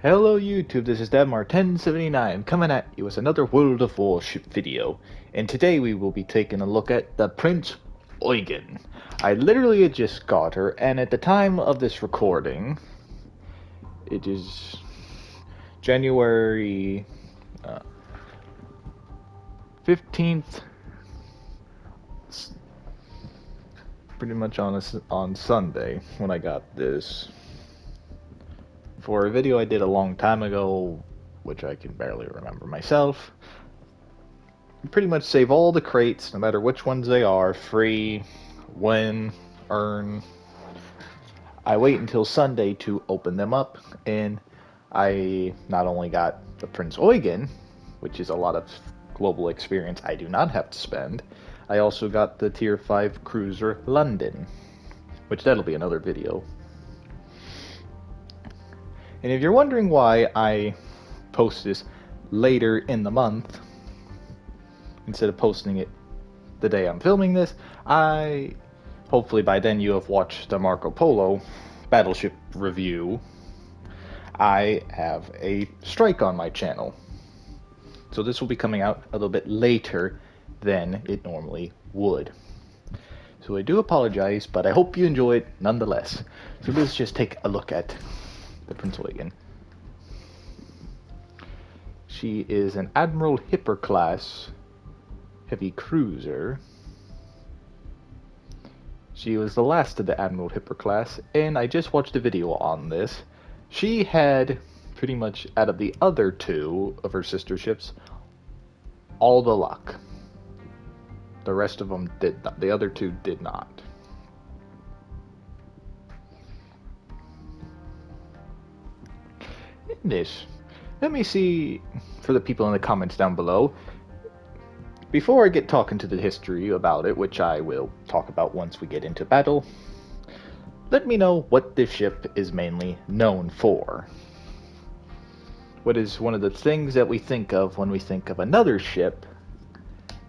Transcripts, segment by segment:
Hello YouTube, this is Dadmar1079 coming at you with another World of Warship video. And today we will be taking a look at the Prinz Eugen. I literally had just got her, and at the time of this recording, it is January 15th, pretty much on Sunday when I got this. For a video I did a long time ago, which I can barely remember myself, you pretty much save all the crates, no matter which ones they are, free, win, earn. I wait until Sunday to open them up, and I not only got the Prinz Eugen, which is a lot of global experience I do not have to spend, I also got the Tier 5 Cruiser London, which that'll be another video. And if you're wondering why I post this later in the month, instead of posting it the day I'm filming this, hopefully by then you have watched the Marco Polo Battleship review. I have a strike on my channel. So this will be coming out a little bit later than it normally would. So I do apologize, but I hope you enjoy it nonetheless. So let's just take a look at the Prinz Eugen. She is an Admiral Hipper class heavy cruiser. She was the last of the Admiral Hipper class, and I just watched a video on this. She had pretty much out of the other two of her sister ships all the luck. The rest of them did not. The other two did not. This. Let me see for the people in the comments down below. Before I get talking to the history about it, which I will talk about once we get into battle, let me know what this ship is mainly known for. What is one of the things that we think of when we think of another ship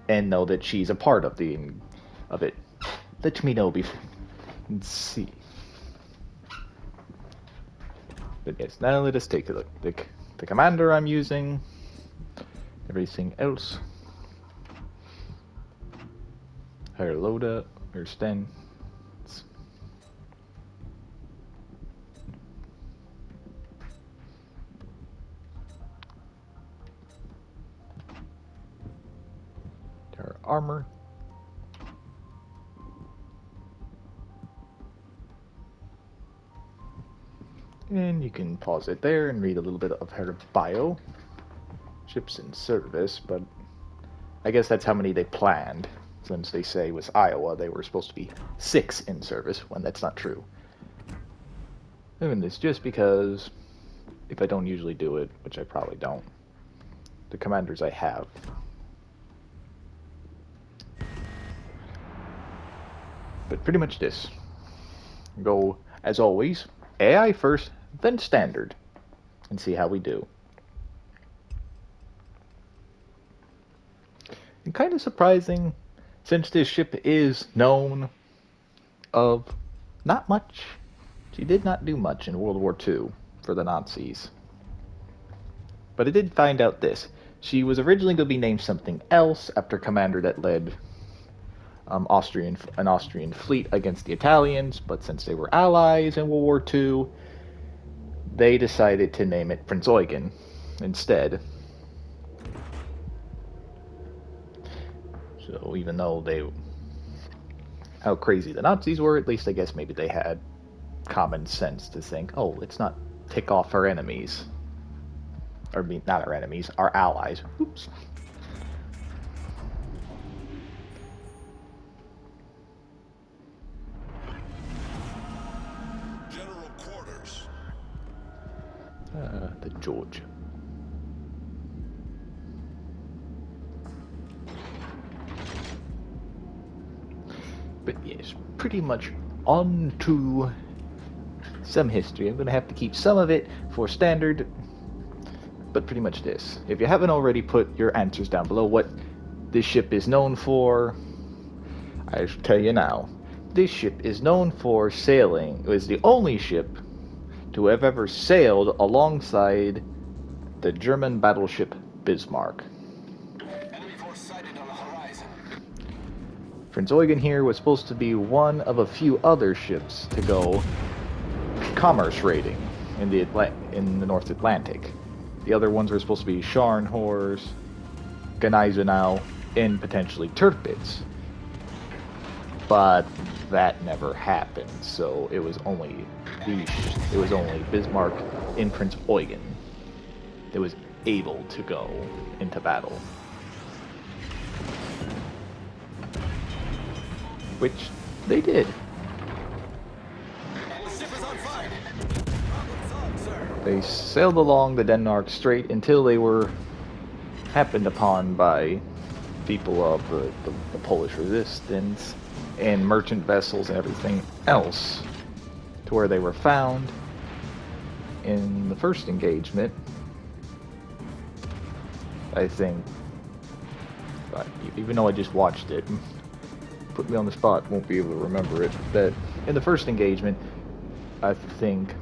and know that she's a part of it? Let me know before. Let's see. But yes, now let us take a look. The commander I'm using, everything else. Her Loda, her Sten. Her armor. And you can pause it there and read a little bit of her bio. Ships in service, but I guess that's how many they planned, since they say with Iowa they were supposed to be 6 in service, when that's not true. Doing this just because, if I don't usually do it, which I probably don't, the commanders I have. But pretty much this. Go, as always, AI first, then standard, and see how we do. And kind of surprising, since this ship is known of not much. She did not do much in World War II for the Nazis. But I did find out this. She was originally going to be named something else after a commander that led an Austrian fleet against the Italians, but since they were allies in World War II, they decided to name it Prinz Eugen instead. So even though how crazy the Nazis were, at least I guess maybe they had common sense to think, oh, let's not tick off our enemies. Or not our enemies, our allies. Oops. General quarters. The George. But yes, pretty much on to some history. I'm going to have to keep some of it for standard, but pretty much this. If you haven't already put your answers down below what this ship is known for, I shall tell you now. This ship is known for sailing. It was the only ship to have ever sailed alongside the German battleship Bismarck. Enemy force sighted on the horizon. Prinz Eugen here was supposed to be one of a few other ships to go commerce raiding in the North Atlantic. The other ones were supposed to be Scharnhorst, Gneisenau, and potentially Tirpitz. But that never happened, so it was only Bismarck and Prinz Eugen that was able to go into battle. Which they did. They sailed along the Denmark Strait until they were happened upon by people of the Polish resistance and merchant vessels and everything else, to where they were found in the first engagement. I think, even though I just watched it, put me on the spot, won't be able to remember it, that in the first engagement, I think,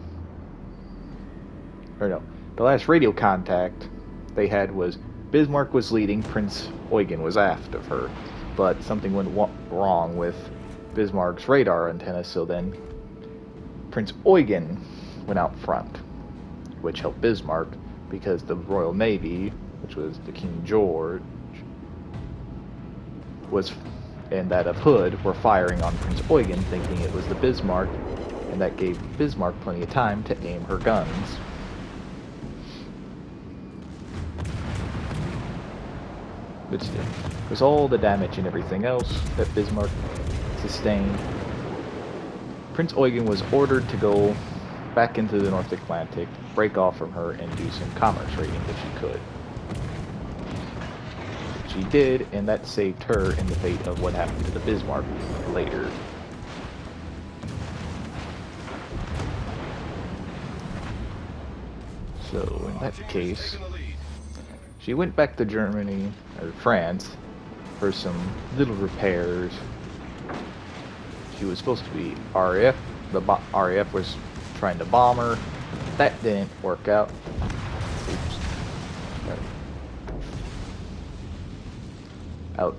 or no, the last radio contact they had was Bismarck was leading, Prinz Eugen was aft of her, but something went wrong with Bismarck's radar antenna, so then Prinz Eugen went out front, which helped Bismarck because the Royal Navy, which was the King George, and that of Hood were firing on Prinz Eugen, thinking it was the Bismarck, and that gave Bismarck plenty of time to aim her guns. But still, with all the damage and everything else that Bismarck sustained, Prinz Eugen was ordered to go back into the North Atlantic, break off from her, and do some commerce raiding if she could. She did, and that saved her in the fate of what happened to the Bismarck later. So, in that case, she went back to Germany, or France, for some little repairs. She was supposed to be RAF. The RAF was trying to bomb her. That didn't work out. Oops.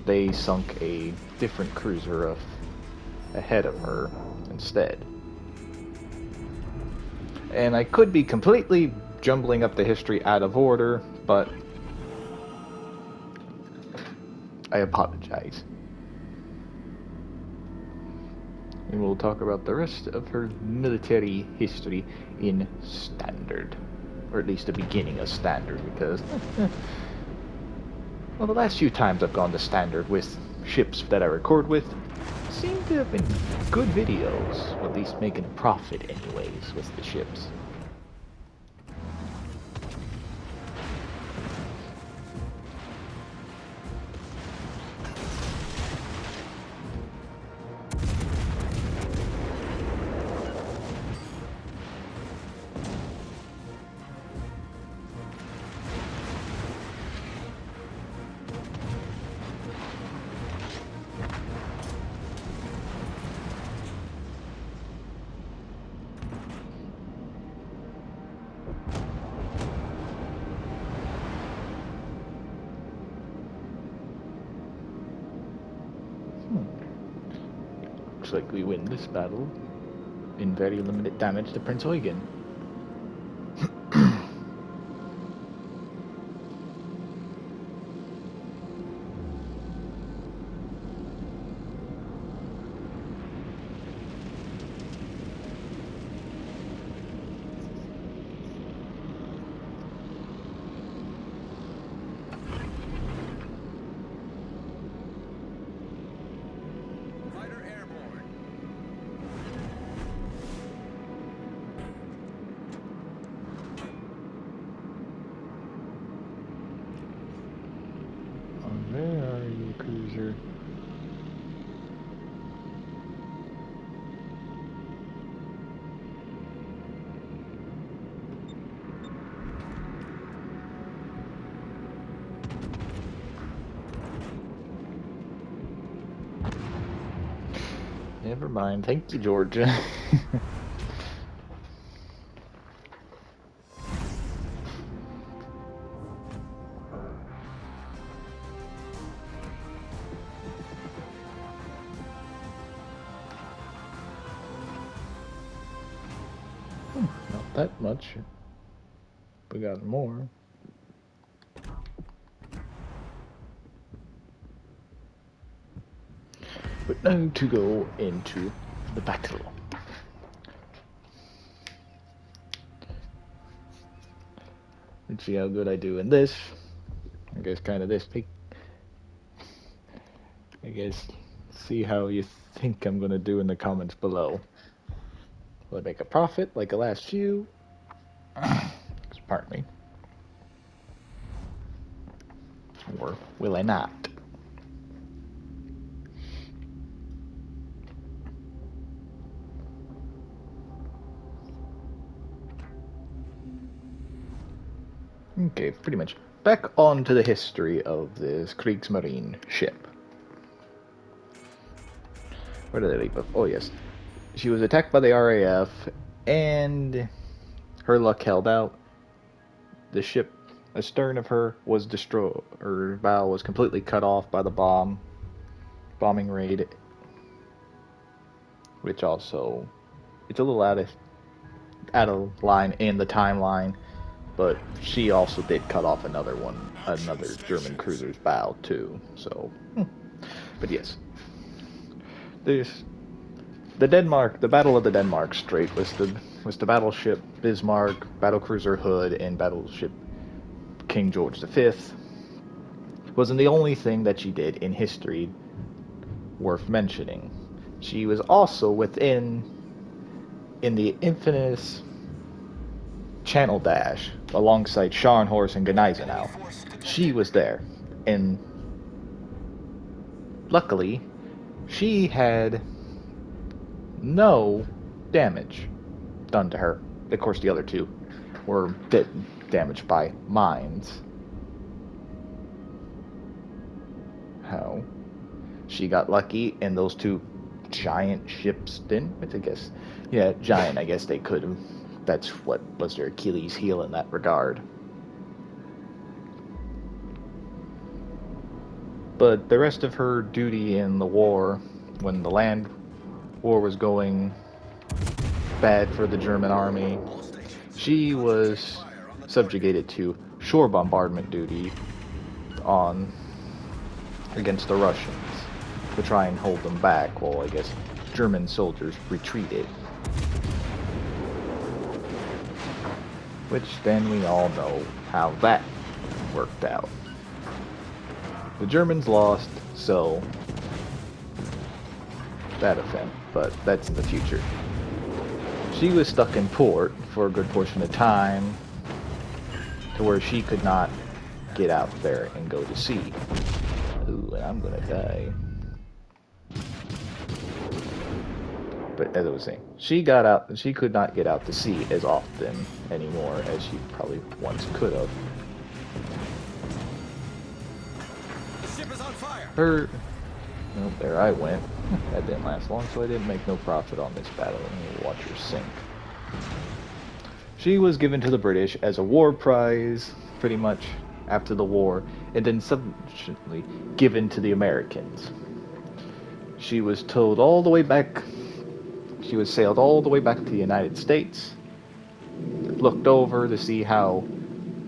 They sunk a different cruiser ahead of her instead. And I could be completely jumbling up the history out of order, but I apologize. And we'll talk about the rest of her military history in Standard. Or at least the beginning of Standard, because well, the last few times I've gone to Standard with ships that I record with seem to have been good videos, or at least making a profit anyways with the ships. Looks like we win this battle in very limited damage to Prinz Eugen. Where are you, cruiser? Never mind. Thank you, Georgia. that much. We got more. But now to go into the battle. Let's see how good I do in this. I guess kind of this. I guess see how you think I'm gonna do in the comments below. Will I make a profit like the last few? Pardon me. Or will I not? Okay, pretty much. Back on to the history of this Kriegsmarine ship. Where did I leave off? Oh, yes. She was attacked by the RAF, and her luck held out. The ship astern of her was destroyed. Her bow was completely cut off by the bombing raid, which also, it's a little out of line in the timeline, but she also did cut off another German cruiser's bow too. So, but yes, the Battle of the Denmark Strait was the battleship Bismarck, battlecruiser Hood, and battleship King George V. Wasn't the only thing that she did in history worth mentioning. She was also in the infamous Channel Dash alongside Scharnhorst and Gneisenau. She was there, and luckily, she had no damage done to her. Of course, the other two were damaged by mines. How? She got lucky, and those two giant ships didn't. I guess, yeah, giant. I guess they could have. That's what was their Achilles heel in that regard. But the rest of her duty in the war, when the land war was going bad for the German army, she was subjugated to shore bombardment duty against the Russians to try and hold them back while, I guess, German soldiers retreated. Which then we all know how that worked out. The Germans lost, so that event, but that's in the future. She was stuck in port for a good portion of time to where she could not get out there and go to sea. Ooh, and I'm gonna die. But as I was saying, she could not get out to sea as often anymore as she probably once could have. The ship is on fire. Well, there I went. That didn't last long, so I didn't make no profit on this battle. Let me watch her sink. She was given to the British as a war prize, pretty much, after the war, and then subsequently given to the Americans. She was towed all the way back. She was sailed all the way back to the United States, looked over to see how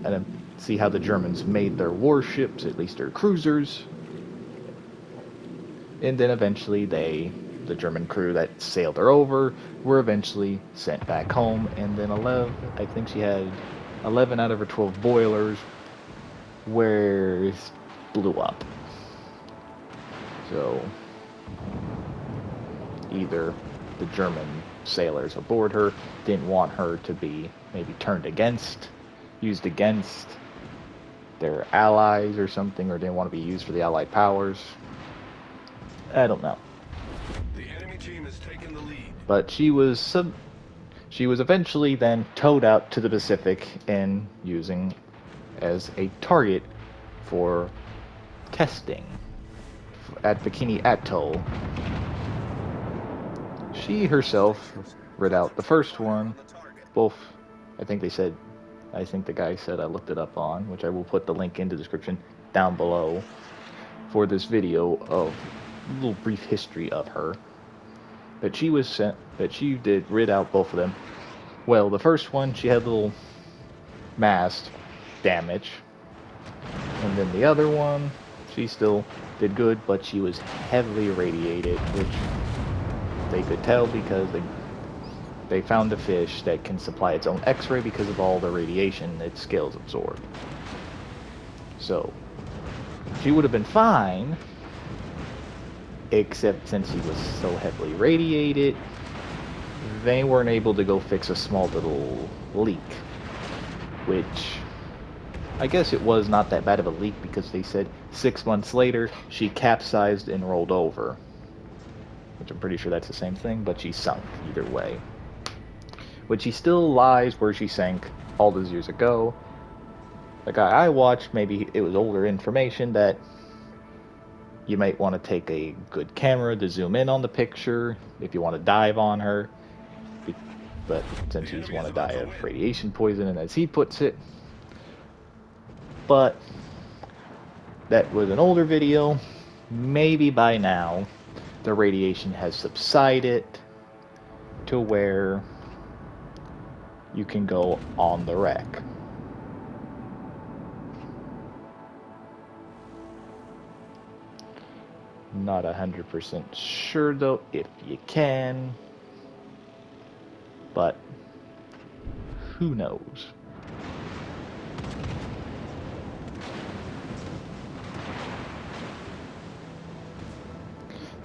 the Germans made their warships, at least their cruisers, and then eventually the German crew that sailed her over were eventually sent back home, and then I think she had 11 out of her 12 boilers blew up. So either the German sailors aboard her didn't want her to be maybe used against their allies or something, or didn't want to be used for the Allied powers. I don't know. The enemy team has taken the lead. But she was eventually then towed out to the Pacific and using as a target for testing at Bikini Atoll. She herself rid out the first one. Both, I think the guy said, I looked it up on, which I will put the link in the description down below for this video of a little brief history of her. That she did rid out both of them. Well, the first one, she had a little mast damage. And then the other one, she still did good, but she was heavily irradiated, which they could tell because they found a fish that can supply its own X-ray because of all the radiation its scales absorb. So, she would have been fine, except since she was so heavily radiated, they weren't able to go fix a small little leak, which I guess it was not that bad of a leak because they said 6 months later she capsized and rolled over, which I'm pretty sure that's the same thing, but she sunk either way. But she still lies where she sank all those years ago. The guy I watched, maybe it was older information that you might want to take a good camera to zoom in on the picture if you want to dive on her. But since you want to die of radiation poisoning, as he puts it. But that was an older video. Maybe by now the radiation has subsided to where you can go on the wreck. Not 100% sure though if you can, but who knows?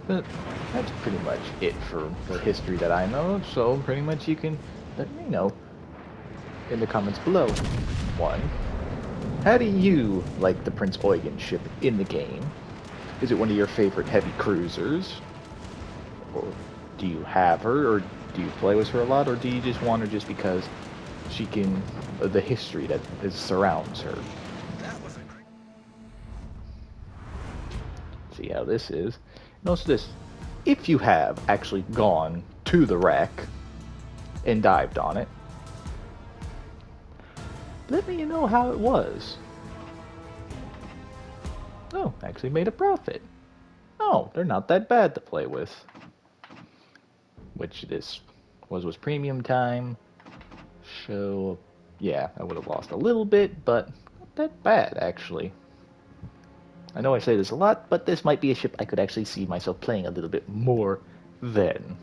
But that's pretty much it for the history that I know of, so pretty much you can let me know in the comments below. 1. How do you like the Prinz Eugen ship in the game? Is it one of your favorite heavy cruisers? Or do you have her, or do you play with her a lot, or do you just want her just because she can, the history that surrounds her? See how this is. And also this, if you have actually gone to the wreck and dived on it, let me know how it was. Oh, actually made a profit. Oh, they're not that bad to play with. Which this was premium time. So, yeah, I would have lost a little bit, but not that bad, actually. I know I say this a lot, but this might be a ship I could actually see myself playing a little bit more than.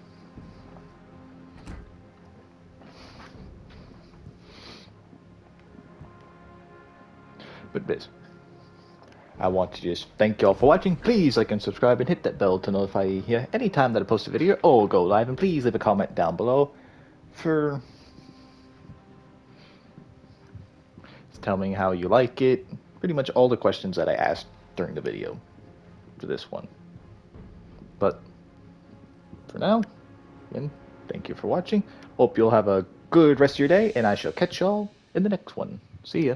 But this, I want to just thank y'all for watching. Please like and subscribe and hit that bell to notify you anytime that I post a video or go live. And please leave a comment down below for tell me how you like it. Pretty much all the questions that I asked during the video for this one. But for now, again, thank you for watching. Hope you'll have a good rest of your day, and I shall catch y'all in the next one. See ya.